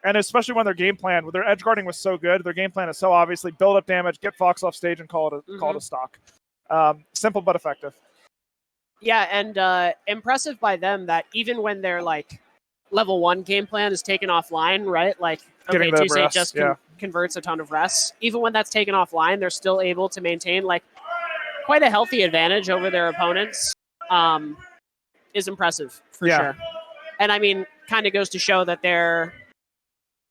And especially when their game plan, their edge guarding was so good, their game plan is so obviously build up damage, get Fox off stage, and call it a stock. Simple but effective. Yeah, and impressive by them that even when their like level 1 game plan is taken offline, right? Like, okay, Tuesday just converts a ton of rests. Even when that's taken offline, they're still able to maintain like quite a healthy advantage over their opponents. Is impressive for sure. And I mean, kind of goes to show that they're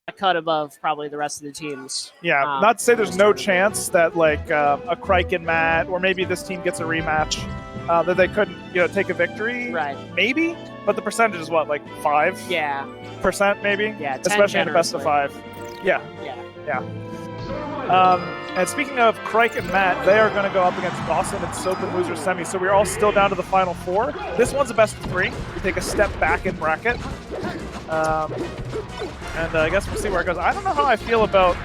a cut above probably the rest of the teams. Yeah, not to say there's no chance that like a Khryke and Matt, or maybe this team gets a rematch, that they couldn't, take a victory. Right. Maybe, but the percentage is what, like 5%? Yeah. Maybe. Yeah. Especially in the best of 5. Yeah. And speaking of Khryke and Matt, they are going to go up against Dawson and Soap in loser semi. So we're all still down to the final 4. This one's a best of 3. We take a step back in bracket. And I guess we'll see where it goes. I don't know how I feel about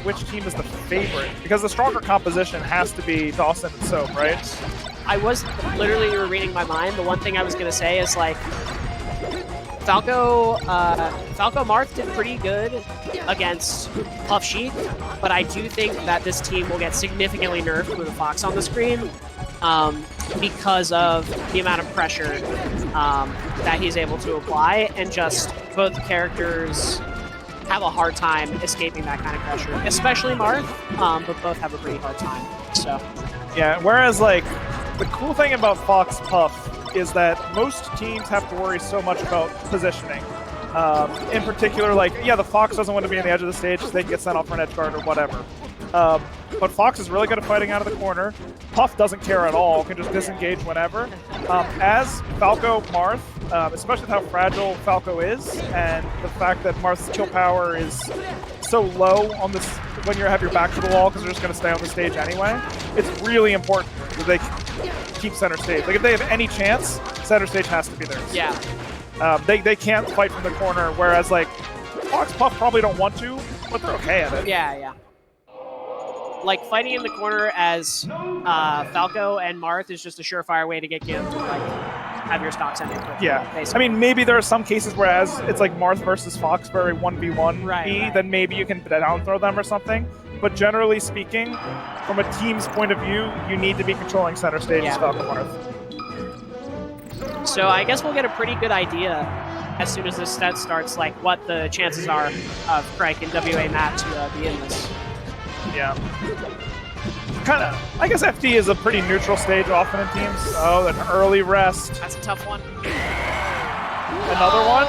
which team is the favorite, because the stronger composition has to be Dawson and Soap, right? I was literally, you were reading my mind. The one thing I was going to say is like, Falco Marth did pretty good against Puff Sheik, but I do think that this team will get significantly nerfed with a Fox on the screen because of the amount of pressure that he's able to apply, and just both characters have a hard time escaping that kind of pressure, especially Marth, but both have a pretty hard time. So yeah, whereas like the cool thing about Fox Puff is that most teams have to worry so much about positioning. In particular, like, the Fox doesn't want to be on the edge of the stage so they can get sent off for an edge guard or whatever. But Fox is really good at fighting out of the corner. Puff doesn't care at all, can just disengage whenever. As Falco Marth, especially with how fragile Falco is, and the fact that Marth's kill power is so low on this when you have your back to the wall because they're just going to stay on the stage anyway, it's really important that they keep center stage. Like, if they have any chance, center stage has to be theirs. Yeah. They can't fight from the corner, whereas like Fox Puff probably don't want to, but they're okay at it. Yeah. Like, fighting in the corner as Falco and Marth is just a surefire way to get gimped and like have your stocks ending quickly. Yeah. Basically. I mean, maybe there are some cases whereas it's like Marth versus Fox for a 1v1 right. then maybe you can down throw them or something. But generally speaking, from a team's point of view, you need to be controlling center stage as Falco Marth. So I guess we'll get a pretty good idea as soon as this set starts, like what the chances are of Khryke and WAMatt to be in this. Yeah. Kind of. I guess FD is a pretty neutral stage often in teams. Oh, an early rest. That's a tough one. Another one?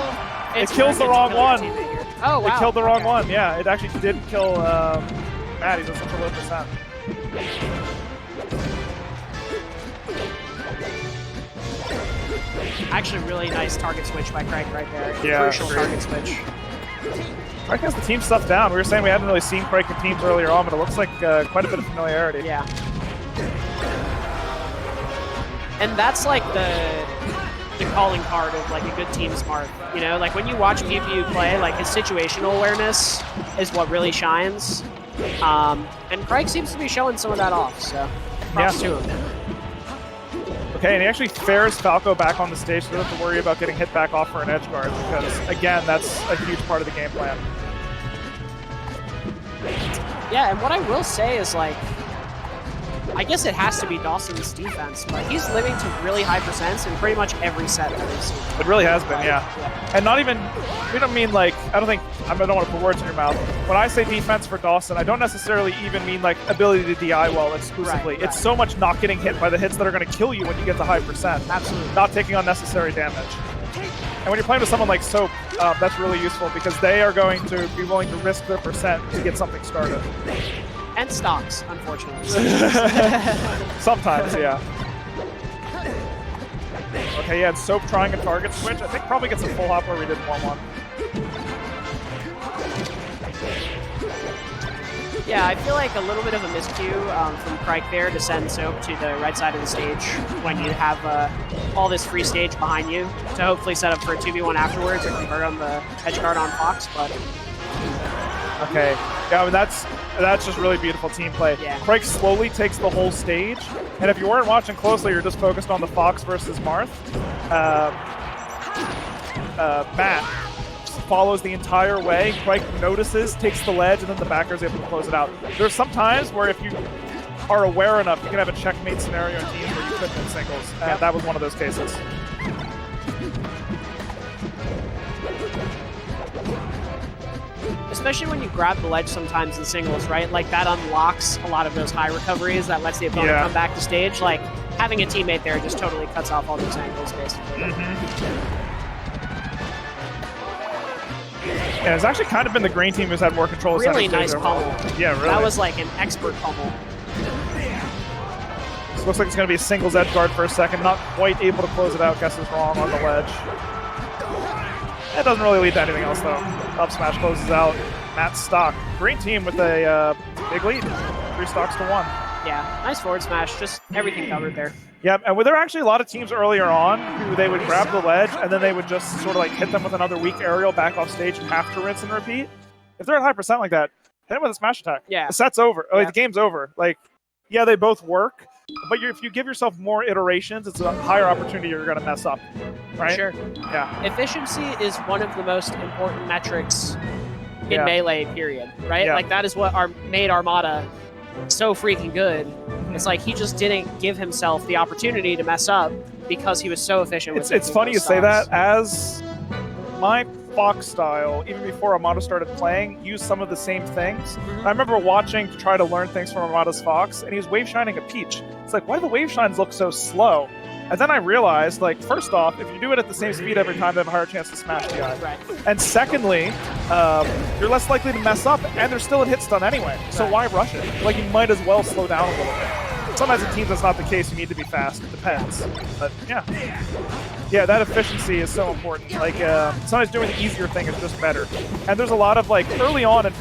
It kills the wrong one. Oh, wow. It killed the wrong one. Yeah, it actually did kill Matt. He's at such a low percent. Actually, really nice target switch by Khryke right there. Yeah, crucial target switch. Khryke has the team stuff down. We were saying we hadn't really seen Khryke in teams earlier on, but it looks like quite a bit of familiarity. Yeah. And that's like the calling card of like a good team smart. Like when you watch PPU play, like his situational awareness is what really shines. And Khryke seems to be showing some of that off, so props to him. Okay, and he actually fares Falco back on the stage so they don't have to worry about getting hit back off for an edge guard, because, again, that's a huge part of the game plan. Yeah, and what I will say is, like, I guess it has to be Dawson's defense, but he's living to really high percents in pretty much every set that we've seen. It really has been, yeah. And not even, we don't mean like, I don't want to put words in your mouth. When I say defense for Dawson, I don't necessarily even mean like ability to DI well exclusively. Right. It's so much not getting hit by the hits that are going to kill you when you get to high percent. Absolutely. Not taking unnecessary damage. And when you're playing with someone like Soap, that's really useful because they are going to be willing to risk their percent to get something started. And stocks, unfortunately. Sometimes, yeah. Okay, yeah, Soap trying a target switch. I think probably gets a full hop where we didn't want one. Yeah, I feel like a little bit of a miscue from Khryke there to send Soap to the right side of the stage when you have all this free stage behind you to hopefully set up for a 2v1 afterwards or convert on the edge guard on Fox, but... Okay, yeah, I mean, that's just really beautiful team play. Yeah. Khryke slowly takes the whole stage, and if you weren't watching closely, you're just focused on the Fox versus Marth. Matt follows the entire way. Khryke notices, takes the ledge, and then the backer is able to close it out. There's some times where if you are aware enough, you can have a checkmate scenario in teams where you couldn't in singles, and that was one of those cases. Especially when you grab the ledge sometimes in singles, right? Like, that unlocks a lot of those high recoveries that lets the opponent come back to stage. Like, having a teammate there just totally cuts off all those angles, basically. Yeah, it's actually kind of been the green team who's had more control of really nice pummel. Yeah, really. That was like an expert pummel. This looks like it's going to be a singles edge guard for a second. Not quite able to close it out. Guesses wrong on the ledge. That doesn't really lead to anything else, though. Up smash closes out. Matt's stock. Green team with a big lead. 3 stocks to 1. Yeah, nice forward smash. Just everything covered there. Yep, and there were actually a lot of teams earlier on who they would grab the ledge and then they would just sort of like hit them with another weak aerial back off stage and have to rinse and repeat. If they're at high percent like that, hit them with a smash attack. Yeah. The set's over. Like, the game's over. Like, yeah, they both work, but if you give yourself more iterations, it's a higher opportunity you're going to mess up, right? Sure. Yeah. Efficiency is one of the most important metrics in Melee, period, right? Yeah. Like, that is what made Armada so freaking good. It's like he just didn't give himself the opportunity to mess up because he was so efficient with It's funny you say that, as my Fox style, even before Armada started playing, used some of the same things. I remember watching to try to learn things from Armada's Fox, and he was wave shining a Peach. It's like, why do the wave shines look so slow? And then I realized, like, first off, if you do it at the same speed every time, they have a higher chance to smash the eye. Right. And secondly, you're less likely to mess up, and they're still a hit stun anyway. So why rush it? Like, you might as well slow down a little bit. Sometimes in teams that's not the case. You need to be fast. It depends. But yeah, that efficiency is so important. Like, sometimes doing the easier thing is just better. And there's a lot of, like, early on in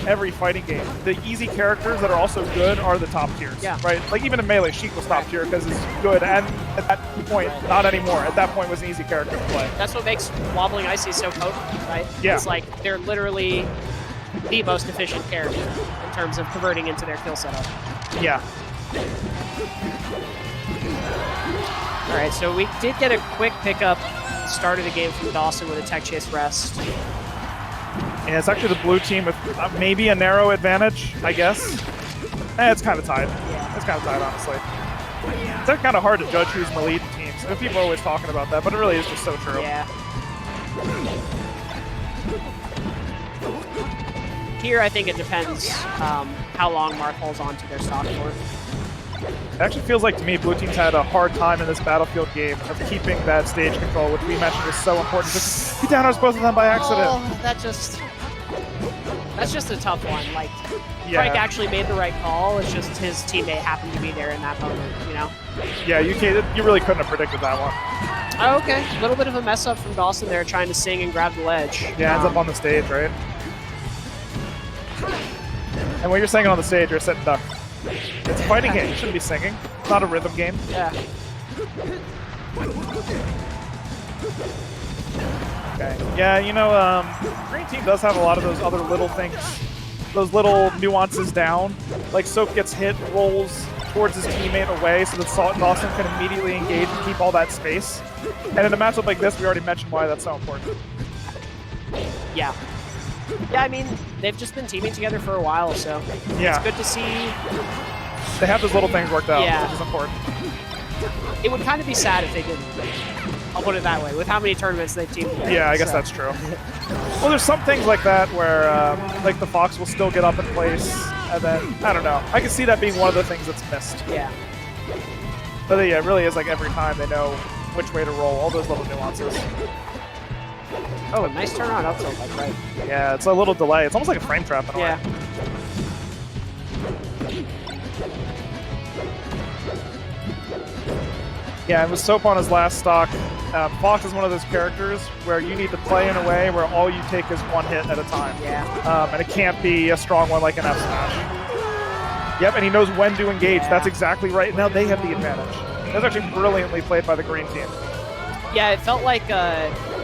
every fighting game, the easy characters that are also good are the top tiers. Yeah. Right? Like, even in Melee, Sheik was top tier because it's good. And at that point, not anymore. At that point, was an easy character to play. That's what makes Wobbling Icy so potent, right? Yeah. It's like they're literally the most efficient character in terms of converting into their kill setup. Yeah. All right, so we did get a quick pickup start of the game from Dawson with a tech chase rest. Yeah, it's actually the blue team with maybe a narrow advantage, I guess. It's kind of tied. Yeah. It's kind of tied, honestly. It's kind of hard to judge who's in the lead in teams. And people are always talking about that, but it really is just so true. Yeah. Here, I think it depends how long Mark holds on to their stock for. It actually feels like, to me, blue team's had a hard time in this Battlefield game of keeping that stage control, which we mentioned is so important. Just he downers both of them by accident. Oh, that's just a tough one. Like, Khryke actually made the right call. It's just his teammate happened to be there in that moment, you know? Yeah, you really couldn't have predicted that one. Oh, okay. A little bit of a mess up from Dawson there, trying to sing and grab the ledge. Yeah, ends up on the stage, right? And when you're singing on the stage, you're a sit and duck. It's a fighting game. You shouldn't be singing. It's not a rhythm game. Yeah. Okay. Yeah, you know, Green Team does have a lot of those other little things, those little nuances down. Like, Soap gets hit, rolls towards his teammate away so that Dawson can immediately engage and keep all that space. And in a matchup like this, we already mentioned why that's so important. Yeah. Yeah, I mean, they've just been teaming together for a while, so it's good to see. They have those little things worked out, Yeah. which is important. It would kind of be sad if they didn't. I'll put it that way, with how many tournaments they've teamed together. Yeah, I guess that's true. Well, there's some things like that where, like, the Fox will still get up in place, and then, I don't know. I can see that being one of the things that's missed. Yeah. But yeah, it really is like every time they know which way to roll, all those little nuances. Oh, a nice turnaround up tilt, like, right. Yeah, it's a little delay. It's almost like a frame trap in a way. Yeah, and with Soap on his last stock, Fox is one of those characters where you need to play in a way where all you take is one hit at a time. Yeah. And it can't be a strong one like an F smash. Yep, and he knows when to engage. Yeah. That's exactly right. Now they have the advantage. That's actually brilliantly played by the green team. Yeah, it felt like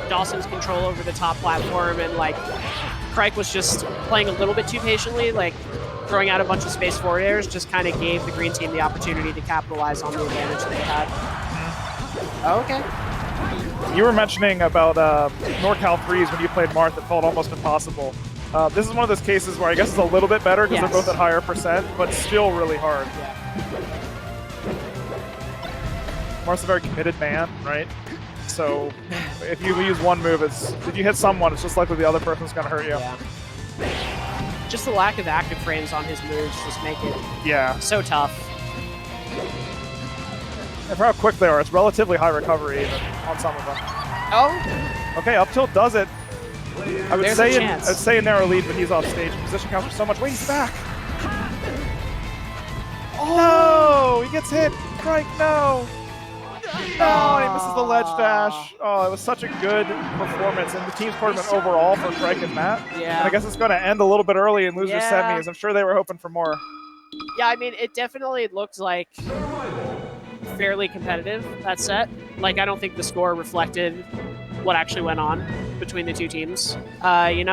Dawson's control over the top platform, and like Khryke was just playing a little bit too patiently, like throwing out a bunch of space forward airs, just kind of gave the green team the opportunity to capitalize on the advantage they had. Oh, okay. You were mentioning about NorCal 3s when you played Marth, it felt almost impossible. This is one of those cases where I guess it's a little bit better because they're both at higher percent, but still really hard. Yeah. Marth's a very committed man, right? So if you use one move, if you hit someone, it's just likely the other person's going to hurt you. Yeah. Just the lack of active frames on his moves just make it so tough. And for how quick they are, it's relatively high recovery even on some of them. Oh. Okay, up tilt does it. I would say a narrow lead, but he's off stage. Position counts for so much. Wait, he's back. Oh, no! He gets hit. Khryke, no. No, and he misses the ledge dash. Oh, it was such a good performance in the team's tournament overall for Khryke and Matt. Yeah. And I guess it's going to end a little bit early in loser semis. I'm sure they were hoping for more. Yeah, I mean, it definitely looked like fairly competitive, that set. Like, I don't think the score reflected what actually went on between the two teams. You know.